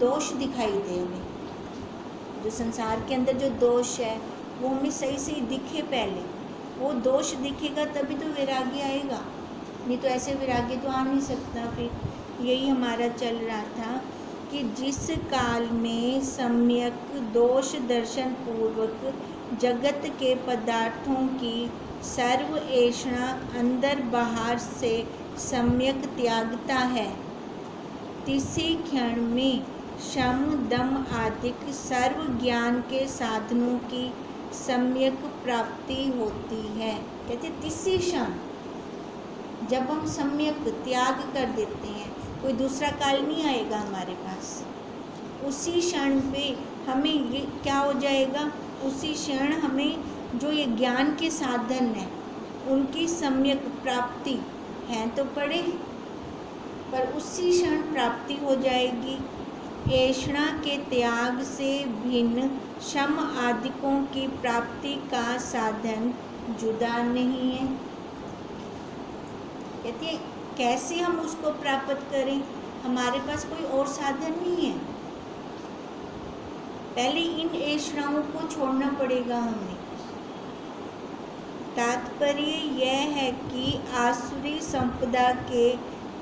दोष दिखाई दे हमें, जो संसार के अंदर जो दोष है वो हमें सही सही दिखे। पहले वो दोष दिखेगा तभी तो वैराग्य आएगा, नहीं तो ऐसे वैराग्य तो आ नहीं सकता। फिर यही हमारा चल रहा था कि जिस काल में सम्यक दोष दर्शन पूर्वक जगत के पदार्थों की सर्व ऐषणा अंदर बाहर से सम्यक त्यागता है, तिसी क्षण में शम दम आदिक सर्व ज्ञान के साधनों की सम्यक प्राप्ति होती है। कहते तिसी क्षण जब हम सम्यक त्याग कर देते हैं, कोई दूसरा काल नहीं आएगा हमारे पास, उसी क्षण पे हमें ये क्या हो जाएगा, उसी क्षण हमें जो ये ज्ञान के साधन हैं उनकी सम्यक प्राप्ति है तो पड़े, पर उसी क्षण प्राप्ति हो जाएगी। ऐषणा के त्याग से भिन्न शम आदिकों की प्राप्ति का साधन जुदा नहीं है। कहते हैं कैसे हम उसको प्राप्त करें, हमारे पास कोई और साधन नहीं है, पहले इन ऐषणाओं को छोड़ना पड़ेगा हमें। तात्पर्य यह है कि आसुरी संपदा के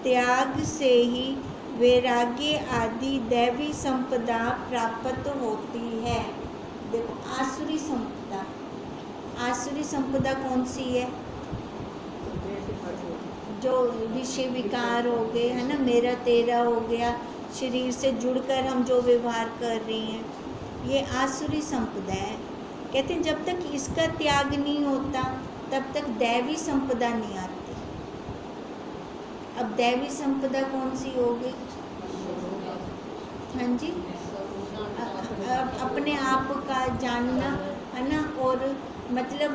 त्याग से ही वैराग्य आदि दैवी संपदा प्राप्त होती है। देखो आसुरी संपदा, आसुरी संपदा कौन सी है, जो विषय विकार हो गए है ना, मेरा तेरा हो गया, शरीर से जुड़कर हम जो व्यवहार कर रहे हैं, ये आसुरी संपदा है। कहते हैं जब तक इसका त्याग नहीं होता तब तक दैवी संपदा नहीं आती। अब दैवी संपदा कौन सी हो गई, हाँ जी, अपने आप का जानना है ना, और मतलब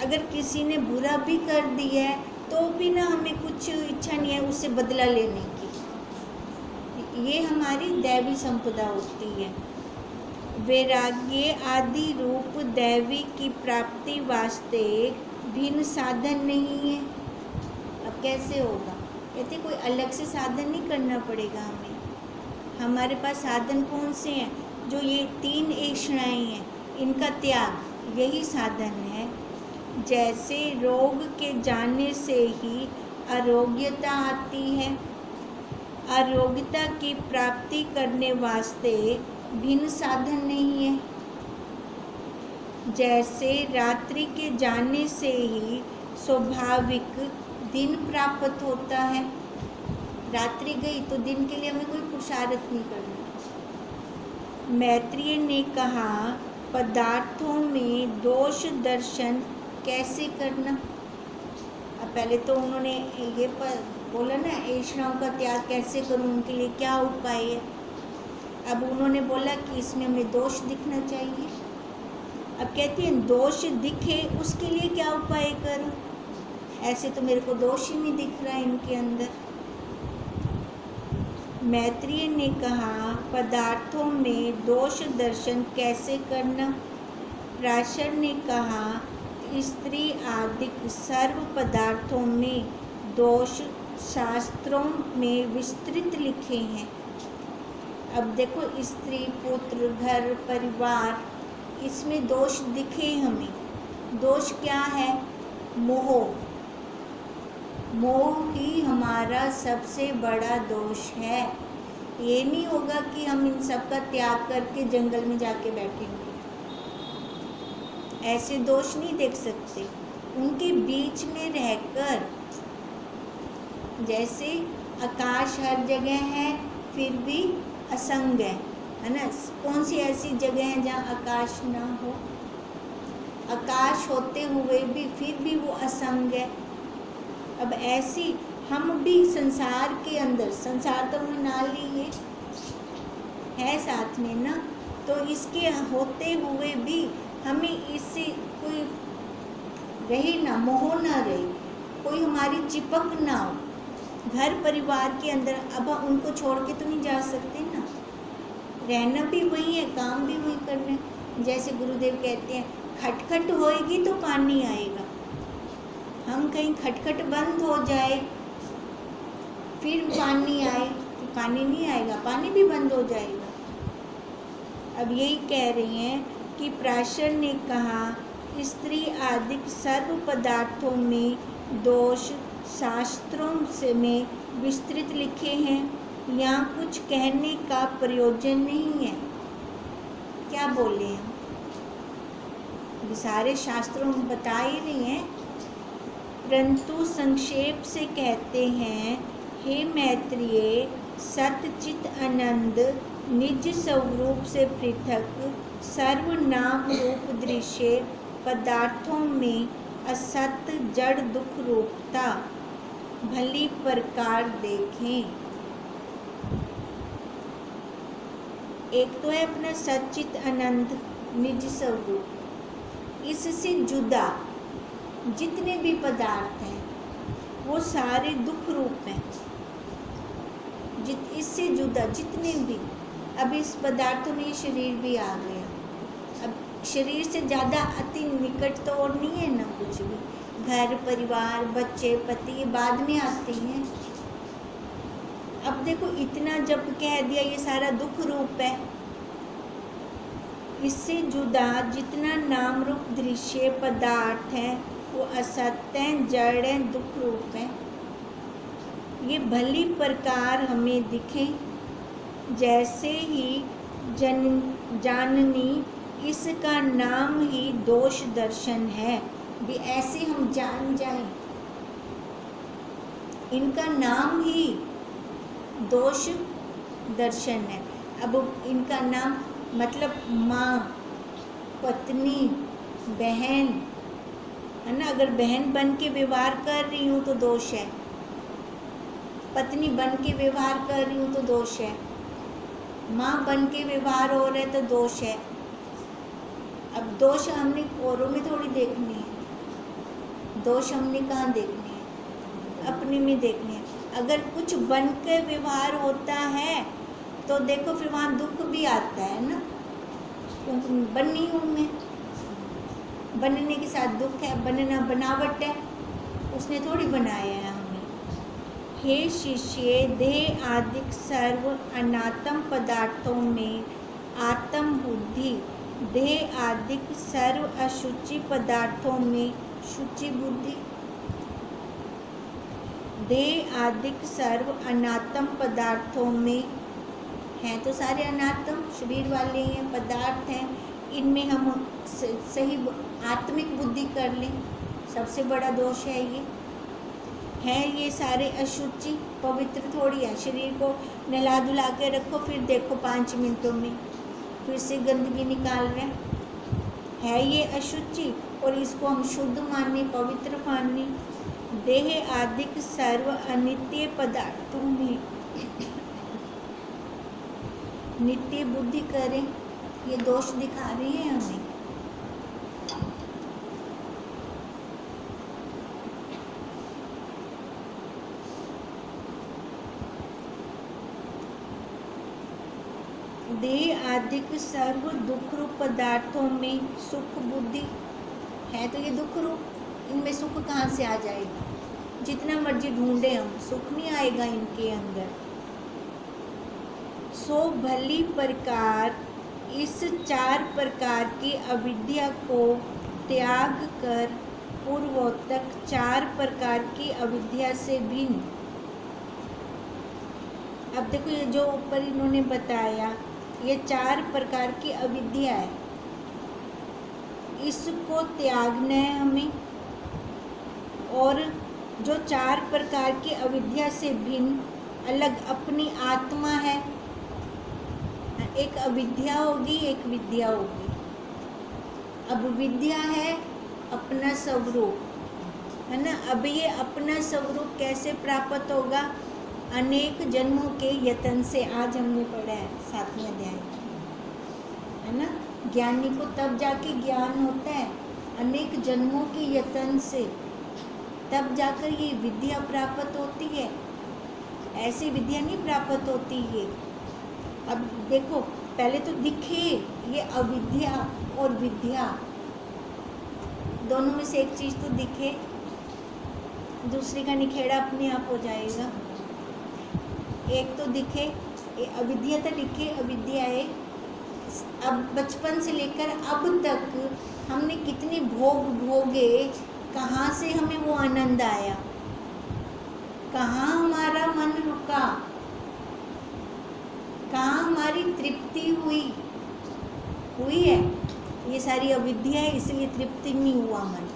अगर किसी ने बुरा भी कर दिया है तो भी ना हमें कुछ इच्छा नहीं है उससे बदला लेने की, ये हमारी दैवी संपदा होती है। वैराग्य आदि रूप दैवी की प्राप्ति वास्ते भिन्न साधन नहीं है। अब कैसे होगा, कहते कोई अलग से साधन नहीं करना पड़ेगा हमें, हमारे पास साधन कौन से हैं, जो ये तीन ऐषणाएं हैं इनका त्याग, यही साधन है। जैसे रोग के जाने से ही आरोग्यता आती है, आरोग्यता की प्राप्ति करने वास्ते भिन्न साधन नहीं है। जैसे रात्रि के जाने से ही स्वाभाविक दिन प्राप्त होता है, रात्रि गई तो दिन के लिए हमें कोई पुरुषार्थ नहीं करना। मैत्रेय ने कहा पदार्थों में दोष दर्शन कैसे करना। अब पहले तो उन्होंने ये बोला ना ऐषणाओं का त्याग कैसे करूं, उनके लिए क्या उपाय है। अब उन्होंने बोला कि इसमें हमें दोष दिखना चाहिए। अब कहती हैं दोष दिखे उसके लिए क्या उपाय करूं, ऐसे तो मेरे को दोष ही नहीं दिख रहा है इनके अंदर। मैत्रेय ने कहा पदार्थों में दोष दर्शन कैसे करना। पराशर ने कहा स्त्री आदिक सर्व पदार्थों में दोष शास्त्रों में विस्तृत लिखे हैं। अब देखो स्त्री पुत्र घर परिवार, इसमें दोष दिखे हमें। दोष क्या है, मोह, मोह ही हमारा सबसे बड़ा दोष है। ये नहीं होगा कि हम इन सब का त्याग करके जंगल में जाके बैठेंगे, ऐसे दोष नहीं देख सकते। उनके बीच में रहकर, जैसे आकाश हर जगह है फिर भी असंग है ना, कौन सी ऐसी जगह है जहाँ आकाश ना हो, आकाश होते हुए भी फिर भी वो असंग है। अब ऐसी हम भी संसार के अंदर, संसार तो हमें ना लिए है साथ में ना, तो इसके होते हुए भी हमें इससे कोई रहे ना, मोह ना रहे, कोई हमारी चिपक ना हो। घर परिवार के अंदर अब उनको छोड़ के तो नहीं जा सकते ना, रहना भी वही है, काम भी वही करना है। जैसे गुरुदेव कहते हैं खटखट होएगी तो पानी आएगा, हम कहीं खटखट बंद हो जाए फिर पानी आए तो पानी नहीं आएगा, पानी भी बंद हो जाएगा। अब यही कह रही हैं कि प्राशर ने कहा स्त्री आदि सर्व पदार्थों में दोष शास्त्रों से में विस्तृत लिखे हैं, यहाँ कुछ कहने का प्रयोजन नहीं है। क्या बोले हैं, सारे शास्त्रों में बता ही रही हैं, परंतु संक्षेप से कहते हैं, हे मैत्रेय, सतचित आनंद निज स्वरूप से पृथक सर्वनाम रूप दृश्य पदार्थों में असत जड़ दुख रूपता भली प्रकार देखें। एक तो है अपना सच्चित आनंद निज स्वरूप, इससे जुदा जितने भी पदार्थ हैं वो सारे दुख रूप हैं। इससे जुदा जितने भी, अब इस पदार्थों में शरीर भी आ गया, अब शरीर से ज़्यादा अति निकट तो और नहीं है ना कुछ भी। घर परिवार बच्चे पति ये बाद में आते हैं। अब देखो इतना जब कह दिया ये सारा दुख रूप है। इससे जुदा जितना नाम रूप दृश्य पदार्थ हैं वो असत्य हैं, जड़ हैं, दुख रूप हैं। ये भली प्रकार हमें दिखे, जैसे ही जाननी इसका नाम ही दोष दर्शन है। भी ऐसे हम जान जाएं, इनका नाम ही दोष दर्शन है। अब इनका नाम मतलब माँ, पत्नी, बहन है ना। अगर बहन बन के व्यवहार कर रही हूँ तो दोष है, पत्नी बन के व्यवहार कर रही हूँ तो दोष है, माँ बन के व्यवहार हो रहा है तो दोष है। अब दोष हमने औरों में थोड़ी देखनी है, दोष हमने कहाँ देखनी है, अपने में देखनी है। अगर कुछ बन के व्यवहार होता है तो देखो फिर वहाँ दुख भी आता है ना। बनी हूँ मैं, बनने के साथ दुख है, बनना बनावट है, उसने थोड़ी बनाया है हमें। हे शिष्य, देह आदिक सर्व अनात्म पदार्थों में आत्म बुद्धि, देह आदिक सर्व अशुचि पदार्थों में शुचि बुद्धि। देह आदिक सर्व अनात्म पदार्थों में हैं तो सारे अनात्म शरीर वाले हैं, पदार्थ हैं, इनमें हम सही आत्मिक बुद्धि कर लें, सबसे बड़ा दोष है ये। हैं ये सारे अशुचि, पवित्र थोड़ी है। शरीर को नहला धुला के रखो, फिर देखो 5 मिनटों में फिर से गंदगी निकाल रहे है ये अशुचि, और इसको हम शुद्ध माने, पवित्र माने। देह आदिक सर्व अनित्य पदार्थों में नित्य बुद्धि करें, ये दोष दिखा रही है हमें। देह आदिक सर्व दुख रूप पदार्थों में सुख बुद्धि है तो ये दुख रूप, इनमें सुख कहाँ से आ जाएगा। जितना मर्जी ढूंढे हम, सुख नहीं आएगा इनके अंदर। सो भली प्रकार इस 4 प्रकार की अविद्या को त्याग कर पूर्वोक्त 4 प्रकार की अविद्या से भिन्न। अब देखो ये जो ऊपर इन्होंने बताया ये 4 प्रकार की अविद्या है, इसको त्यागना है हमें। और जो 4 प्रकार की अविद्या से भिन्न अलग अपनी आत्मा है, एक अविद्या होगी एक विद्या होगी। अब विद्या है अपना स्वरूप है ना। अब ये अपना स्वरूप कैसे प्राप्त होगा, अनेक जन्मों के यत्न से। आज हमने पढ़ा है 7वें अध्याय है ना। ज्ञानी को तब जाके ज्ञान होता है, अनेक जन्मों के यत्न से, तब जाकर ये विद्या प्राप्त होती है। ऐसी विद्या नहीं प्राप्त होती है। अब देखो पहले तो दिखे ये अविद्या और विद्या, दोनों में से एक चीज़ तो दिखे, दूसरी का निखेड़ा अपने आप हो जाएगा। एक तो दिखे, अविद्या तो दिखे, अविद्या है अब बचपन से लेकर अब तक हमने कितने भोग भोगे, कहाँ से हमें वो आनंद आया, कहाँ हमारा मन रुका, कहाँ हमारी तृप्ति हुई है। ये सारी अविद्या है, इसलिए तृप्ति नहीं हुआ मन।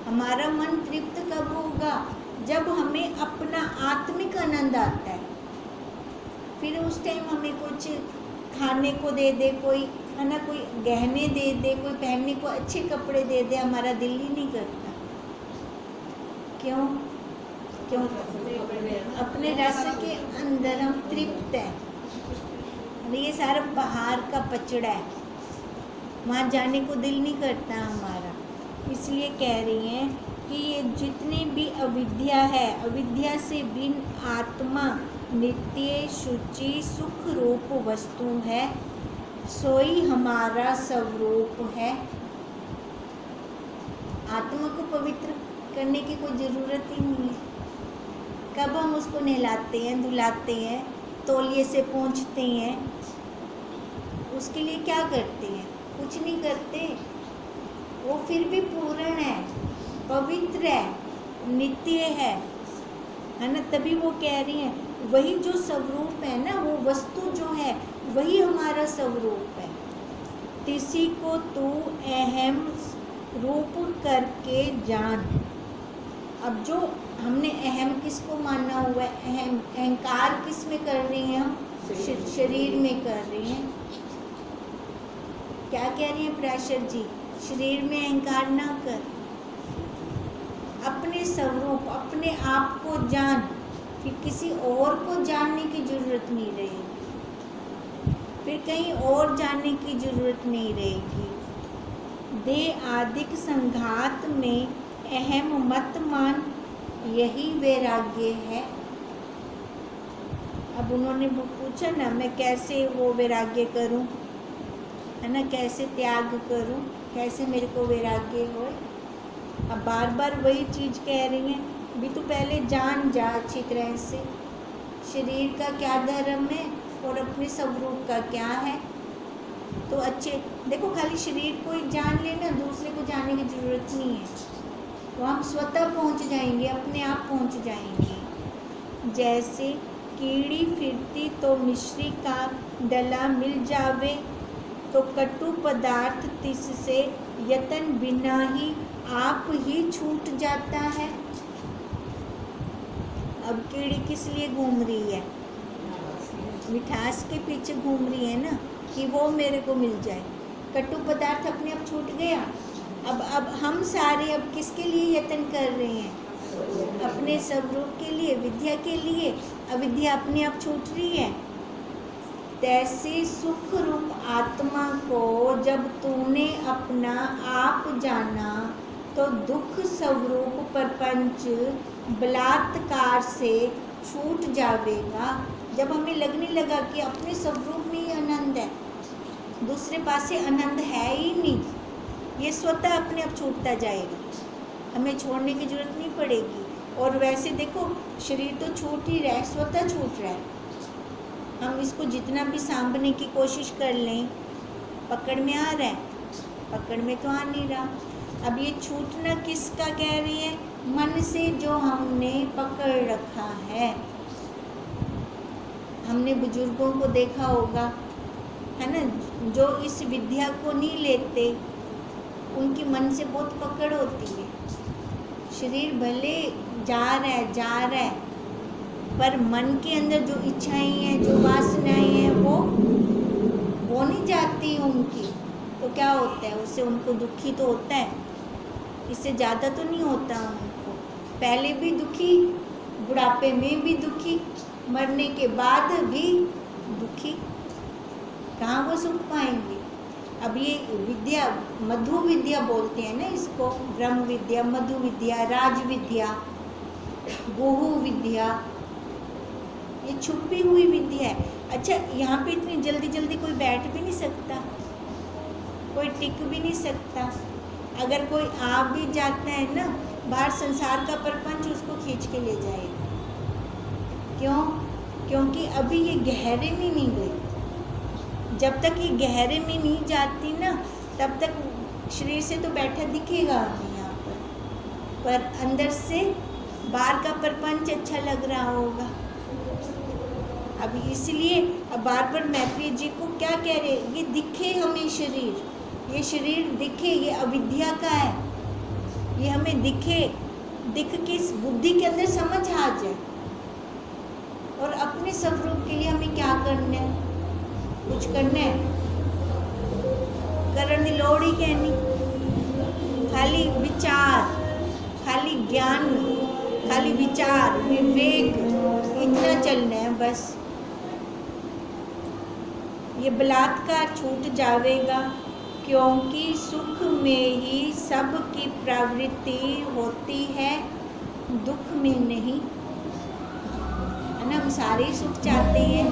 हमारा मन तृप्त कब होगा? जब हमें अपना आत्मिक आनंद आता है। फिर उस टाइम हमें कुछ खाने को दे दे कोई, है ना, कोई गहने दे दे, कोई पहनने को अच्छे कपड़े दे दे, हमारा दिल ही नहीं करता। क्यों? क्यों? अपने रस के अंदर हम तृप्त हैं। ये सारा बाहर का पचड़ा है, वहाँ जाने को दिल नहीं करता हमारा। इसलिए कह रही हैं कि ये जितनी भी अविद्या है, अविद्या से भिन्न आत्मा नित्य शुचि सुख रूप वस्तु है, सोई हमारा स्वरूप है। आत्मा को पवित्र करने की कोई ज़रूरत ही नहीं है। कब हम उसको नहलाते हैं, धुलाते हैं, तौलिए से पोंछते हैं, उसके लिए क्या करते हैं? कुछ नहीं करते। वो फिर भी पूर्ण है, पवित्र है, नित्य है ना। तभी वो कह रही हैं वही जो स्वरूप है ना, वो वस्तु जो है वही हमारा स्वरूप है। किसी को तू अहम रूप करके जान। अब जो हमने अहम किसको माना हुआ है, अहंकार किस में कर रही हैं हम? शरीर में कर रही हैं। क्या कह रही हैं पराशर जी? शरीर में अहंकार ना कर, अपने स्वरूप अपने आप को जान, फिर किसी और को जानने की जरूरत नहीं रहेगी, फिर कहीं और जानने की जरूरत नहीं रहेगी। देह आदिक संघात में अहम मत मान, यही वैराग्य है। अब उन्होंने पूछा ना, मैं कैसे वो वैराग्य करूं, है ना, कैसे त्याग करूं, कैसे मेरे को वैराग्य हो। अब बार बार वही चीज़ कह रही हैं, भी तो पहले जान जा अच्छी तरह से शरीर का क्या धर्म है और अपने स्वरूप का क्या है। तो अच्छे देखो, खाली शरीर को ही जान लेना, दूसरे को जानने की ज़रूरत नहीं है। तो हम स्वतः पहुंच जाएंगे, अपने आप पहुंच जाएंगे। जैसे कीड़ी फिरती तो मिश्री का डला मिल जावे, तो कटु पदार्थ तिससे यतन बिना ही आप ही छूट जाता है। अब कीड़ी किस लिए घूम रही है? मिठास के पीछे घूम रही है ना, कि वो मेरे को मिल जाए। कटु पदार्थ अपने आप छूट गया। अब हम सारे अब किसके लिए यत्न कर रहे हैं? अपने स्वरूप के लिए, विद्या के लिए। अविद्या अपने आप छूट रही है। तैसे सुख रूप आत्मा को जब तूने अपना आप जाना, तो दुख स्वरूप प्रपंच बलात्कार से छूट जावेगा। जब हमें लगने लगा कि अपने स्वरूप में ही आनंद है, दूसरे पास से आनंद है ही नहीं, ये स्वतः अपने आप छूटता जाएगा, हमें छोड़ने की जरूरत नहीं पड़ेगी। और वैसे देखो, शरीर तो छूट ही रहा है, स्वतः छूट रहा है। हम इसको जितना भी सांभने की कोशिश कर लें, पकड़ में आ रहा है, पकड़ में तो आ नहीं रहा। अब ये छूटना किसका कह रही है? मन से जो हमने पकड़ रखा है। हमने बुजुर्गों को देखा होगा, है ना, जो इस विद्या को नहीं लेते, उनकी मन से बहुत पकड़ होती है। शरीर भले जा रहा है, पर मन के अंदर जो इच्छाएं हैं, जो वासनाएं हैं, वो नहीं जाती उनकी। तो क्या होता है? उससे उनको दुखी तो होता है, इससे ज़्यादा तो नहीं होता उनको। पहले भी दुखी, बुढ़ापे में भी दुखी, मरने के बाद भी दुखी। कहाँ वो सुख पाएंगे? अब ये विद्या, मधु विद्या बोलते हैं ना इसको, ब्रह्म विद्या, मधु विद्या, राज विद्या, गुहु विद्या, ये छुपी हुई विद्या है। अच्छा, यहाँ पे इतनी जल्दी जल्दी कोई बैठ भी नहीं सकता, कोई टिक भी नहीं सकता। अगर कोई आ भी जाता है ना बाहर, संसार का प्रपंच उसको खींच के ले जाएगा। क्यों? क्योंकि अभी ये गहरे में नहीं गई। जब तक ये गहरे में नहीं जाती ना, तब तक शरीर से तो बैठा दिखेगा हमें यहाँ पर अंदर से बाहर का प्रपंच अच्छा लग रहा होगा। अब इसलिए अब बार बार मैत्रेय जी को क्या कह रहे, ये दिखे हमें शरीर, ये शरीर दिखे, ये अविद्या का है, ये हमें दिखे, दिख के इस बुद्धि के अंदर समझ आ जाए। और अपने स्वरूप के लिए हमें क्या करना है, कुछ करना है, करन दी लोड़ ही कहनी, खाली विचार, खाली ज्ञान, खाली विचार, विवेक, इतना चलना है बस। ये बलात्कार छूट जाएगा, क्योंकि सुख में ही सबकी प्रवृत्ति होती है, दुख में नहीं, है ना। हम सारे ही सुख चाहते हैं।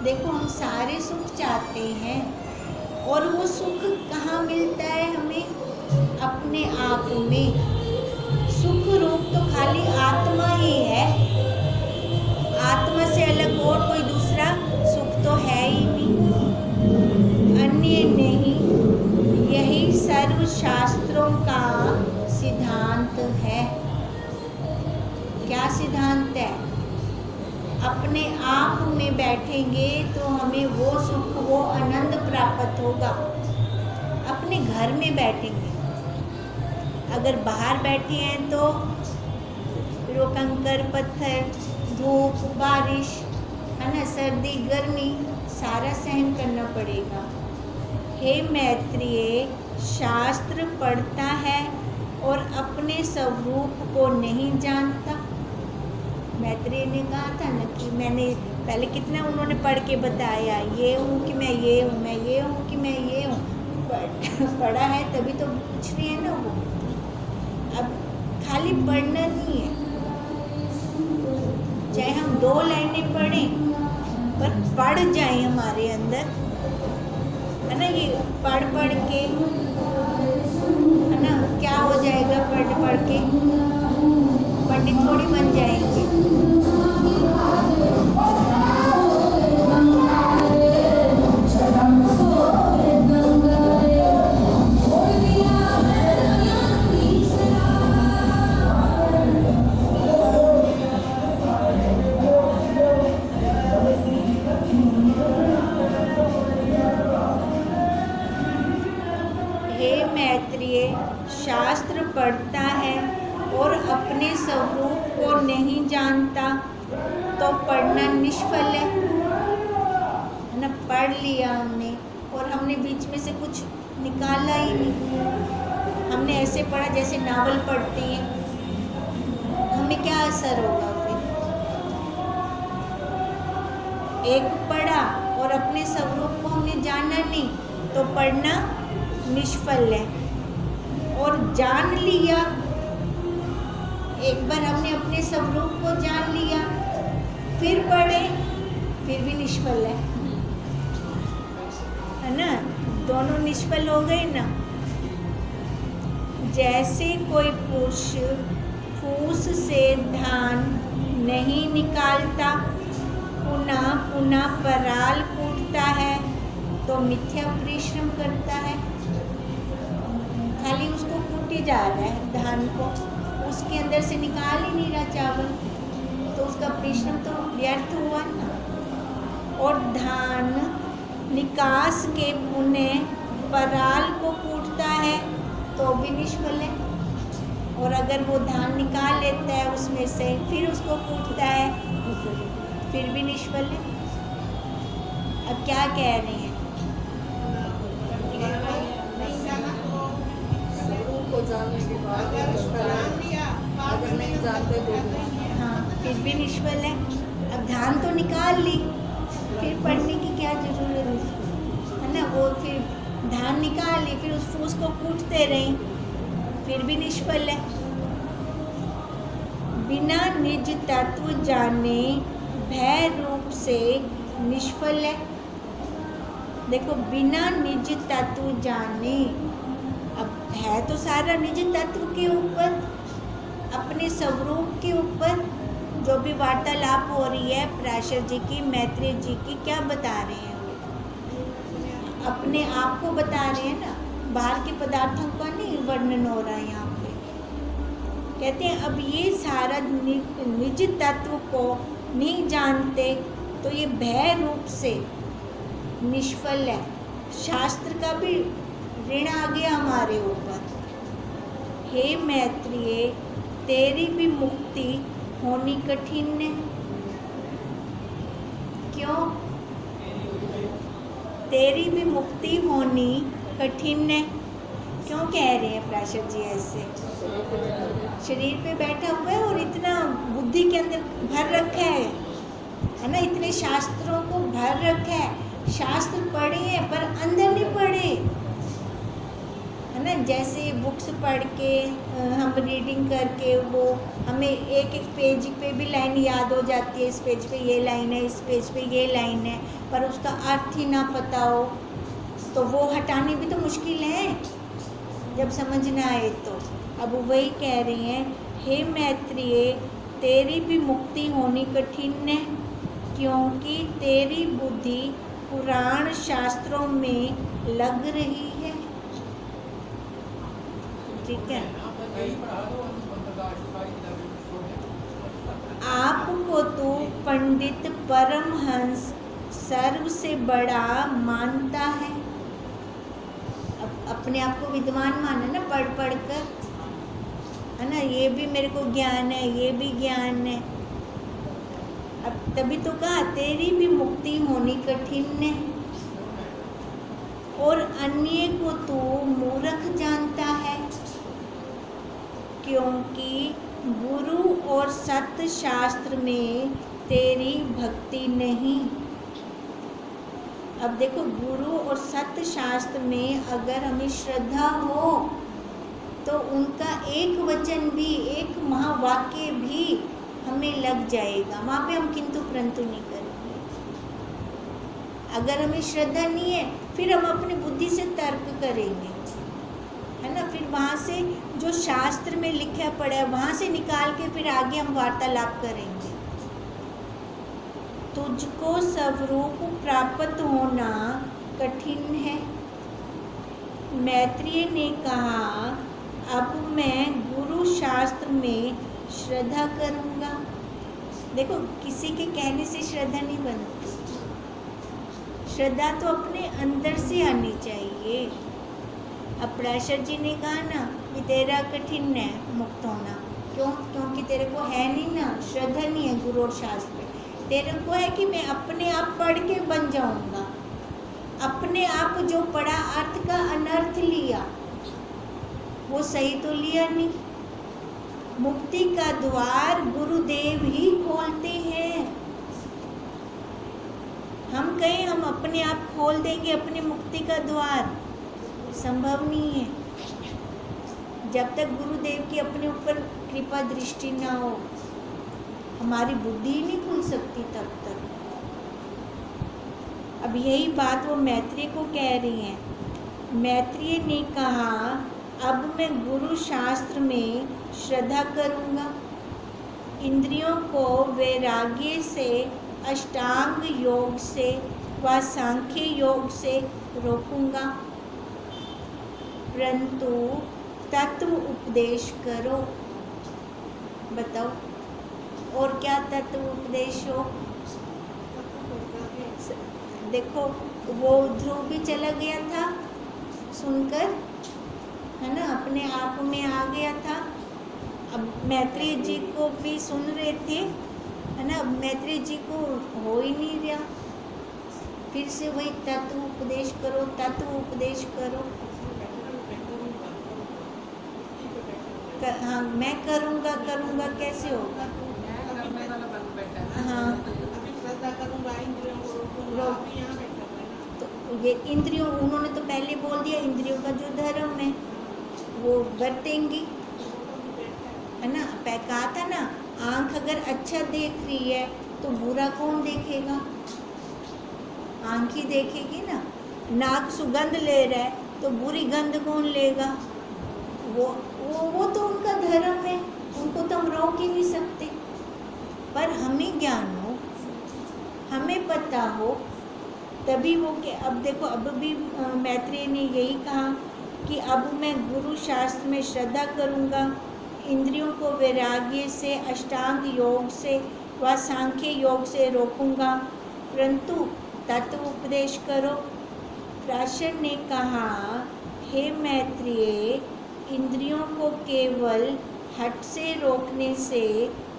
देखो हम सारे सुख चाहते हैं, और वो सुख कहाँ मिलता है हमें, अपने आप में। सुख रूप तो खाली आत्मा ही है, आत्मा से अलग और कोई दूसरा सुख तो है ही नहीं, अन्य नहीं। यही सर्व शास्त्रों का सिद्धांत है। क्या सिद्धांत है? अपने आप में बैठेंगे तो हमें वो सुख, वो आनंद प्राप्त होगा। अपने घर में बैठेंगे, अगर बाहर बैठे हैं तो फिर वो कंकर पत्थर, धूप, बारिश, है ना, सर्दी, गर्मी, सारा सहन करना पड़ेगा। हे मैत्रेय, शास्त्र पढ़ता है और अपने स्वरूप को नहीं जानता। मैत्रेय ने कहा था ना कि मैंने पहले कितना उन्होंने पढ़ के बताया, ये हूँ कि मैं ये हूँ, मैं ये हूँ कि मैं ये हूँ, पढ़ा है तभी तो पूछ रही है ना वो। अब खाली पढ़ना नहीं है, चाहे हम 2 लाइनें पढ़ें, पर पढ़ जाए हमारे अंदर, है ना। ये पढ़ के, है ना, क्या हो जाएगा, पढ़ के पंडित थोड़ी बन जाएंगे। हे मैत्रेय, शास्त्र पढ़ता है और अपने स्वरूप को नहीं जानता तो पढ़ना निष्फल है ना। पढ़ लिया हमने और हमने बीच में से कुछ निकाला ही नहीं, हमने ऐसे पढ़ा जैसे नावल पढ़ते हैं, हमें क्या असर होगा फिर। एक पढ़ा और अपने स्वरूप को हमने जाना नहीं तो पढ़ना निष्फल है। और जान लिया, एक बार हमने अपने स्वरूप को जान लिया, फिर पढ़े, फिर भी निष्फल है ना। दोनों निष्फल हो गए ना। जैसे कोई पुरुष फूस से धान नहीं निकालता, पुनः पुनः पराल कूटता है तो मिथ्या परिश्रम करता है। खाली उसको कूटे जा रहा है धान को, उसके अंदर से निकाल ही नहीं रहा चावल, तो उसका परिश्रम तो व्यर्थ हुआ ना। और धान निकास के पुनः पराल को कूटता है तो भी निष्फल है। और अगर वो धान निकाल लेता है उसमें से, फिर उसको कूटता है, फिर भी निष्फल है। अब क्या कह रहे हैं, को जानने के बाद अगर नहीं जानते तो हाँ, फिर भी निष्फल है। अब धान तो निकाल ली, फिर पढ़ने की क्या जरूरत है ना। वो फिर धान निकाल ली, फिर उस फूस को कूटते रहे, फिर भी निष्फल है। बिना निज तत्व जाने भय रूप से निष्फल है। देखो बिना निज तत्व जाने, अब है तो सारा निज तत्व के ऊपर, अपने स्वरूप के ऊपर। जो भी वार्तालाप हो रही है पराशर जी की, मैत्रेय जी की, क्या बता रहे हैं वो? अपने आप को बता रहे हैं ना, बाहर के पदार्थों का नहीं वर्णन हो रहा है यहाँ पे। कहते हैं अब ये सारा निज तत्व को नहीं जानते तो ये भय रूप से निष्फल है। शास्त्र का भी ऋण आ गया हमारे ऊपर। हे मैत्रेय, तेरी भी मुक्ति होनी कठिन है। क्यों? तेरी भी मुक्ति होनी कठिन है। क्यों कह रहे हैं पराशर जी ऐसे? शरीर पे बैठा हुआ है और इतना बुद्धि के अंदर भर रखा है ना, इतने शास्त्रों को भर रखा है। शास्त्र पढ़े हैं पर अंदर नहीं पढ़े, है ना। जैसे बुक्स पढ़ के हम रीडिंग करके वो हमें एक एक पेज पे भी लाइन याद हो जाती है, इस पेज पे ये लाइन है, इस पेज पे ये लाइन है, पर उसका अर्थ ही ना पता हो तो वो हटानी भी तो मुश्किल है जब समझ ना आए तो। अब वही कह रही हैं, हे मैत्रेय, तेरी भी मुक्ति होनी कठिन है, क्योंकि तेरी बुद्धि पुराण शास्त्रों में लग रही है। ठीक है। आपको तो पंडित परमहंस सर्व से बड़ा मानता है। अपने आप को विद्वान माना ना, पढ़ पढ़ कर, है ना। ये भी मेरे को ज्ञान है, ये भी ज्ञान है। अब तभी तो कहा तेरी भी मुक्ति होनी कठिन है। और अन्य को तू मूर्ख जानता है, क्योंकि गुरु और सत्य शास्त्र में तेरी भक्ति नहीं। अब देखो, गुरु और सत्य शास्त्र में अगर हमें श्रद्धा हो तो उनका एक वचन भी, एक महावाक्य भी हमें लग जाएगा। वहाँ पे हम किंतु परंतु नहीं करेंगे। अगर हमें श्रद्धा नहीं है फिर हम अपनी बुद्धि से तर्क करेंगे, है ना। फिर वहाँ से जो शास्त्र में लिखा पड़ा है वहाँ से निकाल के फिर आगे हम वार्तालाप करेंगे। तुझको स्वरूप प्राप्त होना कठिन है। मैत्रेय ने कहा, अब मैं गुरु शास्त्र में श्रद्धा करूँगा। देखो, किसी के कहने से श्रद्धा नहीं बनती। श्रद्धा तो अपने अंदर से आनी चाहिए। अब पराशर जी ने कहा ना कि तेरा कठिन है मुक्त होना। क्यों? क्योंकि तेरे को है नहीं ना, श्रद्धा नहीं है गुरु और शास्त्र पे। तेरे को है कि मैं अपने आप पढ़ के बन जाऊंगा। अपने आप जो पढ़ा, अर्थ का अनर्थ लिया, वो सही तो लिया नहीं। मुक्ति का द्वार गुरुदेव ही खोलते हैं। हम कहें हम अपने आप खोल देंगे अपनी मुक्ति का द्वार, संभव नहीं है। जब तक गुरुदेव की अपने ऊपर कृपा दृष्टि ना हो, हमारी बुद्धि ही नहीं खुल सकती तब तक। अब यही बात वो मैत्रेय को कह रही हैं। मैत्रेय ने कहा, अब मैं गुरु शास्त्र में श्रद्धा करूँगा। इंद्रियों को वैराग्य से, अष्टांग योग से व सांख्य योग से रोकूंगा, परंतु तत्व उपदेश करो। बताओ और क्या तत्व उपदेश हो? देखो, वो ध्रुव भी चला गया था सुनकर, है ना, अपने आप में आ गया था। अब मैत्रेय जी को भी सुन रहे थे, है ना। मैत्रेय जी को हो ही नहीं रहा। फिर से वही तत्व उपदेश करो, तत्व उपदेश करो। हाँ, मैं करूँगा कैसे होगा? हाँ, तो ये इंद्रियों, उन्होंने तो पहले बोल दिया, इंद्रियों का जो धर्म है वो बरतेंगी, है ना। कहा था ना, आँख अगर अच्छा देख रही है तो बुरा कौन देखेगा? आँख ही देखेगी ना। नाक सुगंध ले रहा है तो बुरी गंध कौन लेगा? वो तो उनका धर्म है, उनको तो हम रोक ही नहीं सकते। पर हमें ज्ञान हो, हमें पता हो, तभी वो के अब देखो, अब भी मैत्रेय ने यही कहा कि अब मैं गुरु शास्त्र में श्रद्धा करूँगा, इंद्रियों को वैराग्य से, अष्टांग योग से व सांख्य योग से रोकूंगा, परंतु तत्व उपदेश करो। पराशर ने कहा, हे मैत्रेय, इंद्रियों को केवल हठ से रोकने से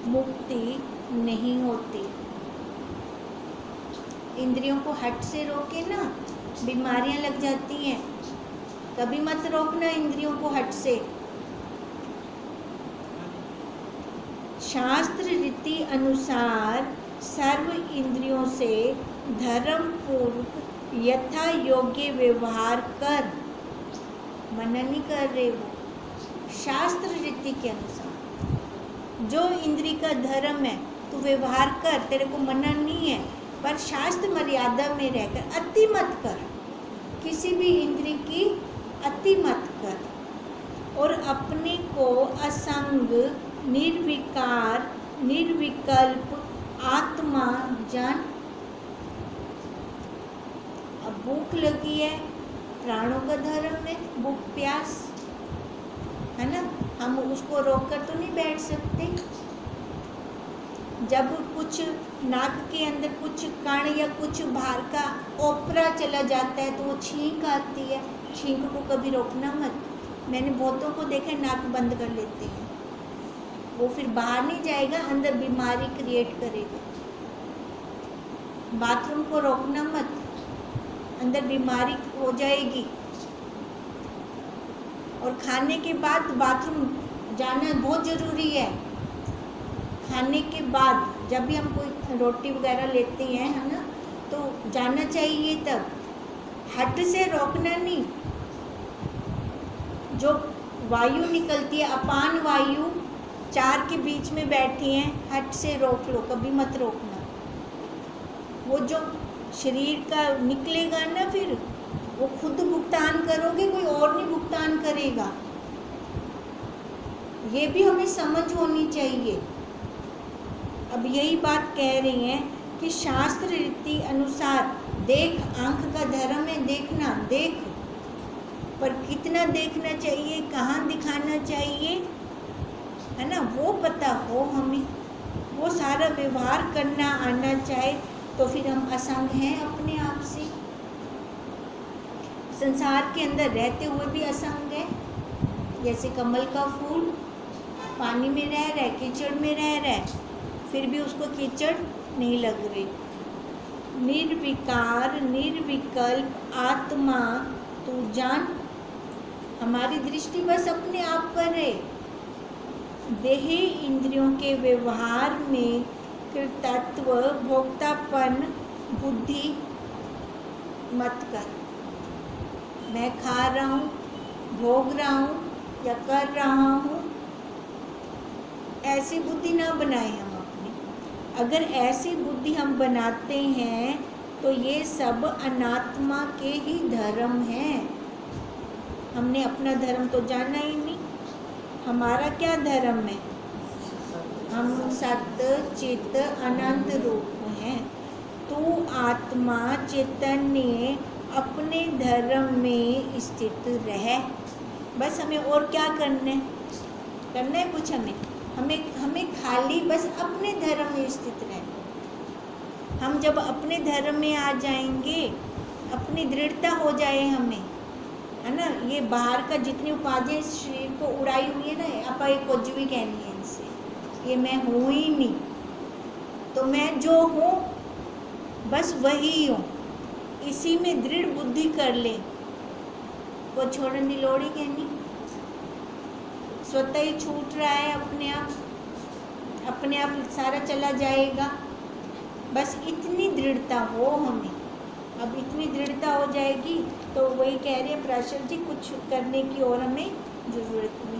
मुक्ति नहीं होती। इंद्रियों को हठ से रोके ना, बीमारियां लग जाती हैं। कभी मत रोकना इंद्रियों को हठ से। शास्त्र रीति अनुसार सर्व इंद्रियों से धर्म पूर्वक यथा योग्य व्यवहार कर। मना नहीं कर रहे हो, शास्त्र रीति के अनुसार जो इंद्री का धर्म है तू व्यवहार कर, तेरे को मना नहीं है, पर शास्त्र मर्यादा में रहकर अति मत कर, किसी भी इंद्री की अति मत कर। और अपने को असंग, निर्विकार, निर्विकल्प आत्मा जान। अब भूख लगी है, प्राणों का धर्म है भूख प्यास, है ना, हम उसको रोककर तो नहीं बैठ सकते। जब कुछ नाक के अंदर कुछ कण या कुछ बाहर का ओपरा चला जाता है तो वो छींक आती है, छींक को कभी रोकना मत। मैंने बहुतों को देखा नाक बंद कर लेते हैं, वो फिर बाहर नहीं जाएगा, अंदर बीमारी क्रिएट करेगा। बाथरूम को रोकना मत, अंदर बीमारी हो जाएगी। और खाने के बाद बाथरूम जाना बहुत ज़रूरी है। खाने के बाद जब भी हम कोई रोटी वगैरह लेते हैं, है ना, तो जाना चाहिए। तब हट से रोकना नहीं। जो वायु निकलती है, अपान वायु, चार के बीच में बैठी हैं, हट से रोक लो, कभी मत रोकना। वो जो शरीर का निकलेगा ना, फिर वो खुद भुगतान करोगे, कोई और नहीं भुगतान करेगा। ये भी हमें समझ होनी चाहिए। अब यही बात कह रही हैं कि शास्त्र रीति अनुसार देख, आंख का धर्म है देखना, देख, पर कितना देखना चाहिए, कहाँ दिखाना चाहिए, है ना, वो पता हो हमें, वो सारा व्यवहार करना आना चाहे, तो फिर हम असंग हैं अपने आप से। संसार के अंदर रहते हुए भी असंग है। जैसे कमल का फूल पानी में रह रहा है, कीचड़ में रह रहा है, फिर भी उसको कीचड़ नहीं लग रही। निर्विकार, निर्विकल्प आत्मा तू जान। हमारी दृष्टि बस अपने आप पर है। देह इंद्रियों के व्यवहार में कृतत्व, भोक्तापन बुद्धि मत कर। मैं खा रहा हूँ, भोग रहा हूँ या कर रहा हूँ, ऐसी बुद्धि ना बनाए हम अपनी। अगर ऐसी बुद्धि हम बनाते हैं तो ये सब अनात्मा के ही धर्म हैं। हमने अपना धर्म तो जाना ही नहीं। हमारा क्या धर्म है? हम सत्य चित्त अनंत रूप हैं। तू आत्मा चैतन्य अपने धर्म में स्थित रहे। बस हमें और क्या करना है कुछ हमें खाली बस अपने धर्म में स्थित रहे। हम जब अपने धर्म में आ जाएंगे, अपनी दृढ़ता हो जाए हमें, है ना, ये बाहर का जितनी उपाधियाँ इस शरीर को उड़ाई हुई है ना, आप एक कुछ भी कहनी है इनसे, ये मैं हूँ ही नहीं। तो मैं जो हूँ बस वही हूँ, इसी में दृढ़ बुद्धि कर ले, वो छोड़ने की लोड़ ही कहनी। स्वतः ही छूट रहा है, अपने आप सारा चला जाएगा। बस इतनी दृढ़ता हो हमें। अब इतनी दृढ़ता हो जाएगी तो वही कह रहे हैं पराशर जी, कुछ करने की और हमें ज़रूरत नहीं।